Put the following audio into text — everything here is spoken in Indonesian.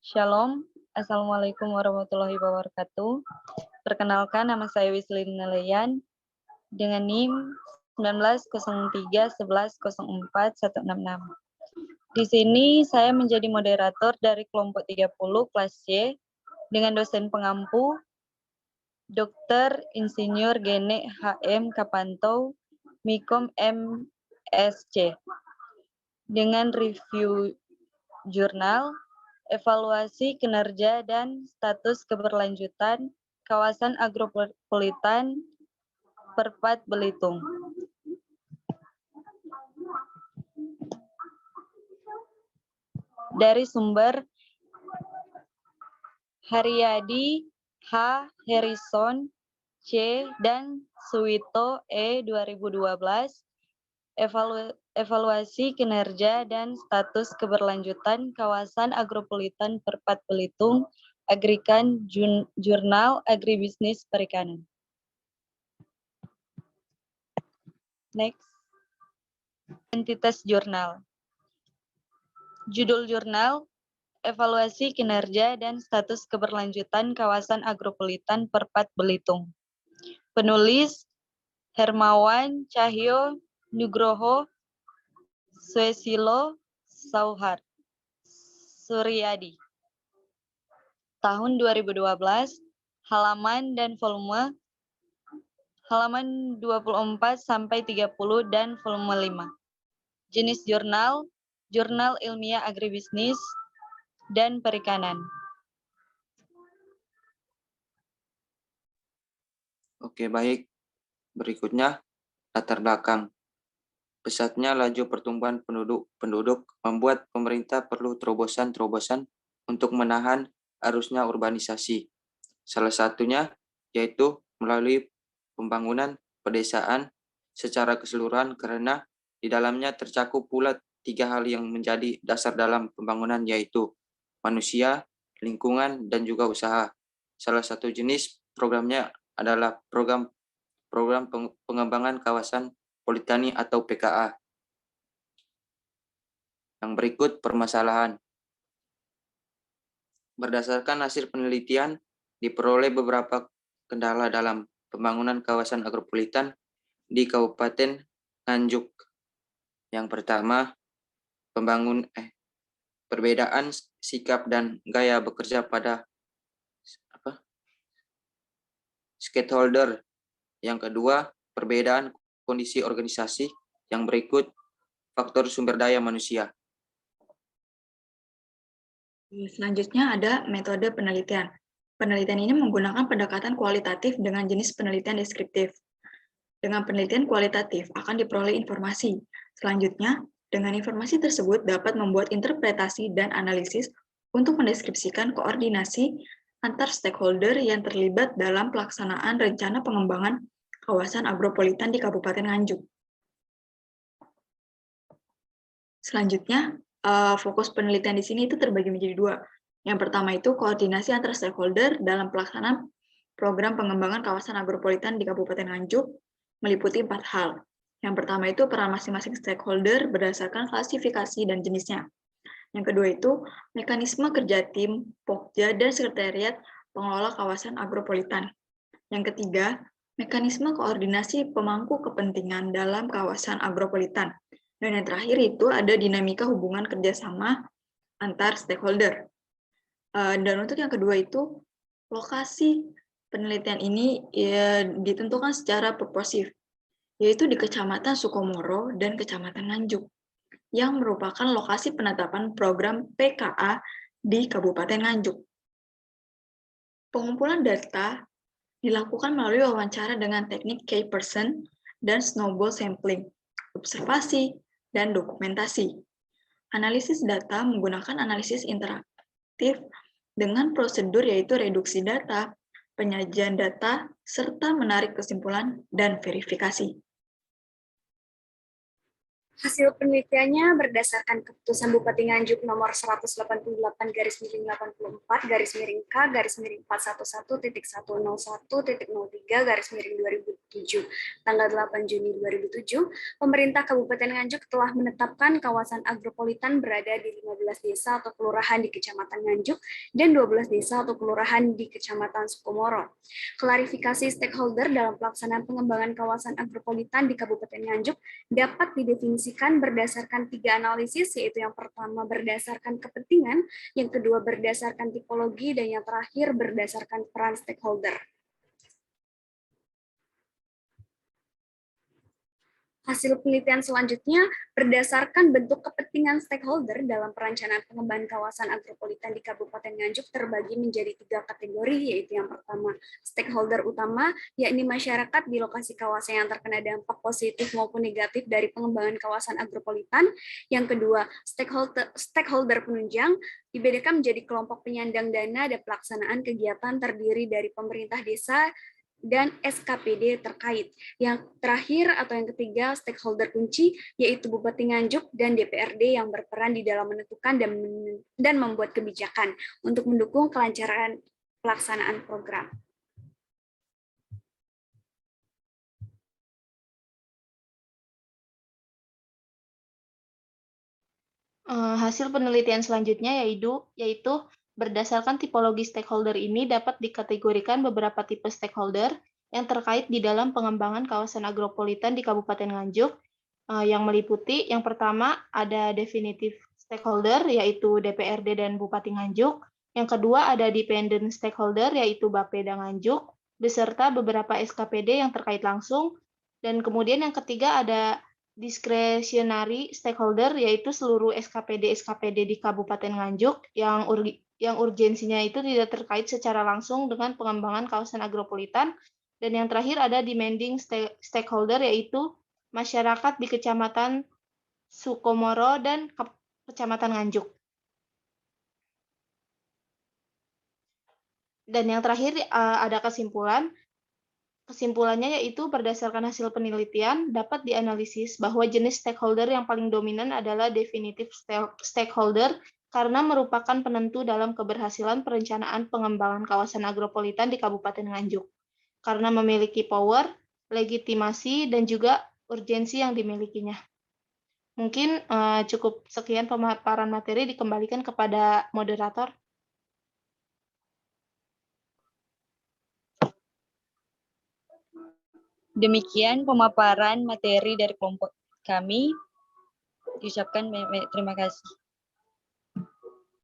Shalom, Assalamualaikum warahmatullahi wabarakatuh. Perkenalkan, nama saya Wislin Nelayan dengan NIM 19031104 Di sini saya menjadi moderator dari kelompok 30 kelas C dengan dosen pengampu Dr. Insinyur Gene HM Kapanto, Mikom MSC, dengan review jurnal evaluasi kinerja dan status keberlanjutan kawasan agropolitan Perpat Belitung. Dari sumber Haryadi H. Harrison C. dan Suwito E. 2012, evaluasi kinerja dan status keberlanjutan kawasan agropolitan Perpat Belitung, Agrikan Jurnal Agribisnis Perikanan. Next. Entitas jurnal. Judul jurnal, evaluasi kinerja dan status keberlanjutan kawasan agropolitan Perpat Belitung. Penulis Hermawan Cahyo Nugroho Swesilo Sauhar Suryadi. Tahun 2012, halaman dan volume halaman 24 sampai 30 dan volume 5. Jenis jurnal, jurnal ilmiah agribisnis dan perikanan. Oke, baik. Berikutnya, latar belakang. Pesatnya laju pertumbuhan penduduk membuat pemerintah perlu terobosan-terobosan untuk menahan arusnya urbanisasi. Salah satunya yaitu melalui pembangunan pedesaan secara keseluruhan, karena di dalamnya tercakup pula 3 hal yang menjadi dasar dalam pembangunan, yaitu manusia, lingkungan, dan juga usaha. Salah satu jenis programnya adalah program pengembangan kawasan Politani atau PKA. Yang berikut permasalahan. Berdasarkan hasil penelitian, diperoleh beberapa kendala dalam pembangunan kawasan agropolitan di Kabupaten Nganjuk. Yang pertama, perbedaan sikap dan gaya bekerja pada stakeholder. Yang kedua, perbedaan kondisi organisasi. Yang berikut, faktor sumber daya manusia. Selanjutnya ada metode penelitian. Penelitian ini menggunakan pendekatan kualitatif dengan jenis penelitian deskriptif. Dengan penelitian kualitatif akan diperoleh informasi. Selanjutnya, dengan informasi tersebut dapat membuat interpretasi dan analisis untuk mendeskripsikan koordinasi antar stakeholder yang terlibat dalam pelaksanaan rencana pengembangan kawasan agropolitan di Kabupaten Nganjuk. Selanjutnya, fokus penelitian di sini itu terbagi menjadi 2. Yang pertama itu koordinasi antar stakeholder dalam pelaksanaan program pengembangan kawasan agropolitan di Kabupaten Nganjuk meliputi 4 hal. Yang pertama itu peran masing-masing stakeholder berdasarkan klasifikasi dan jenisnya. Yang kedua itu mekanisme kerja tim, Pokja, dan sekretariat pengelola kawasan agropolitan. Yang ketiga, mekanisme koordinasi pemangku kepentingan dalam kawasan agropolitan. Dan yang terakhir itu ada dinamika hubungan kerjasama antar stakeholder. Dan untuk yang kedua itu, lokasi penelitian ini ditentukan secara proportif, yaitu di Kecamatan Sukomoro dan Kecamatan Nganjuk, yang merupakan lokasi penetapan program PKA di Kabupaten Nganjuk. Pengumpulan data dilakukan melalui wawancara dengan teknik key person dan snowball sampling, observasi, dan dokumentasi. Analisis data menggunakan analisis interaktif dengan prosedur yaitu reduksi data, penyajian data, serta menarik kesimpulan dan verifikasi. Hasil penelitiannya berdasarkan Keputusan Bupati Nganjuk nomor 188/84/K/41.101.03/2017 2007. Tanggal 8 Juni 2007, pemerintah Kabupaten Nganjuk telah menetapkan kawasan agropolitan berada di 15 desa atau kelurahan di Kecamatan Nganjuk dan 12 desa atau kelurahan di Kecamatan Sukomoro. Klarifikasi stakeholder dalam pelaksanaan pengembangan kawasan agropolitan di Kabupaten Nganjuk dapat didefinisikan berdasarkan 3 analisis, yaitu yang pertama berdasarkan kepentingan, yang kedua berdasarkan tipologi, dan yang terakhir berdasarkan peran stakeholder. Hasil penelitian selanjutnya berdasarkan bentuk kepentingan stakeholder dalam perencanaan pengembangan kawasan agropolitan di Kabupaten Nganjuk terbagi menjadi 3 kategori, yaitu yang pertama stakeholder utama, yakni masyarakat di lokasi kawasan yang terkena dampak positif maupun negatif dari pengembangan kawasan agropolitan. Yang kedua stakeholder penunjang, dibedakan menjadi kelompok penyandang dana dan pelaksanaan kegiatan terdiri dari pemerintah desa dan SKPD terkait. Yang terakhir atau yang ketiga, stakeholder kunci, yaitu Bupati Nganjuk dan DPRD yang berperan di dalam menentukan dan membuat kebijakan untuk mendukung kelancaran pelaksanaan program. Hasil penelitian selanjutnya yaitu berdasarkan tipologi stakeholder ini dapat dikategorikan beberapa tipe stakeholder yang terkait di dalam pengembangan kawasan agropolitan di Kabupaten Nganjuk, yang meliputi yang pertama ada definitive stakeholder yaitu DPRD dan Bupati Nganjuk, yang kedua ada dependent stakeholder yaitu Bapeda Nganjuk beserta beberapa SKPD yang terkait langsung, dan kemudian yang ketiga ada discretionary stakeholder yaitu seluruh SKPD di Kabupaten Nganjuk yang urgensinya itu tidak terkait secara langsung dengan pengembangan kawasan agropolitan, dan yang terakhir ada demanding stakeholder yaitu masyarakat di Kecamatan Sukomoro dan Kecamatan Nganjuk. Dan yang terakhir ada kesimpulan. Kesimpulannya yaitu berdasarkan hasil penelitian dapat dianalisis bahwa jenis stakeholder yang paling dominan adalah definitive stakeholder karena merupakan penentu dalam keberhasilan perencanaan pengembangan kawasan agropolitan di Kabupaten Nganjuk. Karena memiliki power, legitimasi, dan juga urgensi yang dimilikinya. Mungkin cukup sekian pemaparan materi, dikembalikan kepada moderator. Demikian pemaparan materi dari kelompok kami. Diucapkan terima kasih.